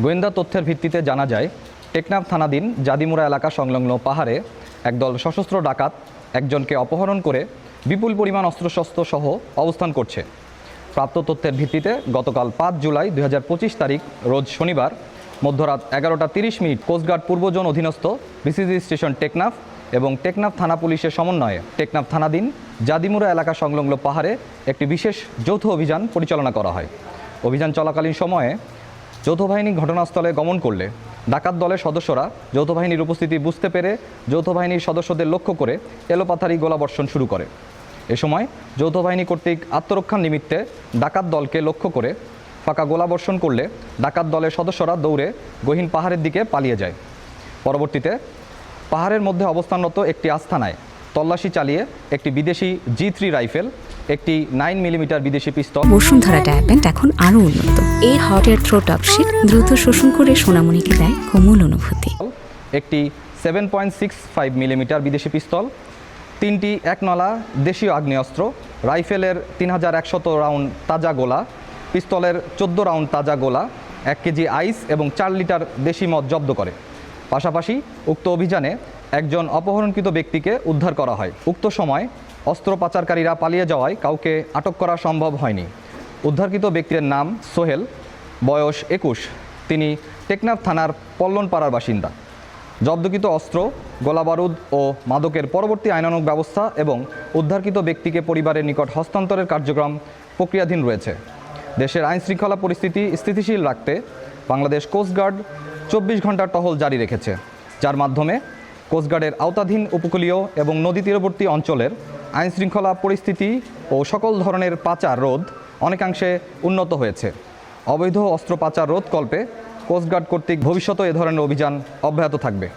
গোয়েন্দা তথ্যের ভিত্তিতে জানা যায়, টেকনাফ থানাধীন জাদিমুরা এলাকা সংলগ্ন পাহাড়ে একদল সশস্ত্র ডাকাত একজনকে অপহরণ করে বিপুল পরিমাণ অস্ত্রশস্ত্র সহ অবস্থান করছে। প্রাপ্ত তথ্যের ভিত্তিতে গতকাল ৫ জুলাই ২০২৫ তারিখ রোজ শনিবার মধ্যরাত ১১টা ৩০ কোস্টগার্ড পূর্ব জোন অধীনস্থ বিসিজি স্টেশন টেকনাফ এবং টেকনাফ থানা পুলিশের সমন্বয়ে টেকনাফ থানাধীন জাদিমুরা এলাকা সংলগ্ন পাহাড়ে একটি বিশেষ যৌথ অভিযান পরিচালনা করা হয়। অভিযান চলাকালীন সময়ে যৌথ বাহিনী ঘটনাস্থলে গমন করলে ডাকাত দলের সদস্যরা যৌথ বাহিনীর উপস্থিতি বুঝতে পেরে যৌথ বাহিনীর সদস্যদের লক্ষ্য করে এলোপাথারি গোলাবর্ষণ শুরু করে। এ সময় যৌথ বাহিনী কর্তৃক আত্মরক্ষার নিমিত্তে ডাকাত দলকে লক্ষ্য করে ফাঁকা গোলাবর্ষণ করলে ডাকাত দলের সদস্যরা দৌড়ে গহীন পাহাড়ের দিকে পালিয়ে যায়। পরবর্তীতে পাহাড়ের মধ্যে অবস্থানরত একটি আস্তানায় তল্লাশি চালিয়ে একটি বিদেশি G3 রাইফেল, একটি 9mm বিদেশি পিস্তল। বসুন্ধরা ডায়াপেন্ট এখন আরও উন্নত। এই hot air through top sheet দ্রুত শোষণ করে সোনামণিকে দেয় কোমল অনুভূতি। একটি 7.65mm বিদেশি পিস্তল, 3টি 1 নলা দেশীয় আগ্নেয়াস্ত্র, রাইফেলের 3100 রাউন্ড তাজা গোলা, পিস্তলের 14 রাউন্ড তাজা গোলা, 1 কেজি আইস এবং 4 লিটার দেশি মদ জব্দ করে। পাশাপাশি উক্ত অভিযানে একজন অপহরণকৃত ব্যক্তিকে উদ্ধার করা হয়। উক্ত সময় অস্ত্র পাচারকারীরা পালিয়ে যাওয়ায় কাউকে আটক করা সম্ভব হয়নি। উদ্ধারকৃত ব্যক্তির নাম সোহেল, বয়স 21, তিনি টেকনাফ থানার পল্লনপাড়ার বাসিন্দা। জব্দকৃত অস্ত্র, গোলাবারুদ ও মাদকের পরবর্তী আইনানুগ ব্যবস্থা এবং উদ্ধারকৃত ব্যক্তিকে পরিবারের নিকট হস্তান্তরের কার্যক্রম প্রক্রিয়াধীন রয়েছে। দেশের আইনশৃঙ্খলা পরিস্থিতি স্থিতিশীল রাখতে বাংলাদেশ কোস্টগার্ড 24 ঘন্টার টহল জারি রেখেছে, যার মাধ্যমে কোস্টগার্ডের আওতাধীন উপকূলীয় এবং নদী তীরবর্তী অঞ্চলের আইনশৃঙ্খলা পরিস্থিতি ও সকল ধরনের পাচার রোধ অনেকাংশে উন্নত হয়েছে। অবৈধ অস্ত্র পাচার রোধকল্পে কোস্টগার্ড কর্তৃক ভবিষ্যতে এ ধরনের অভিযান অব্যাহত থাকবে।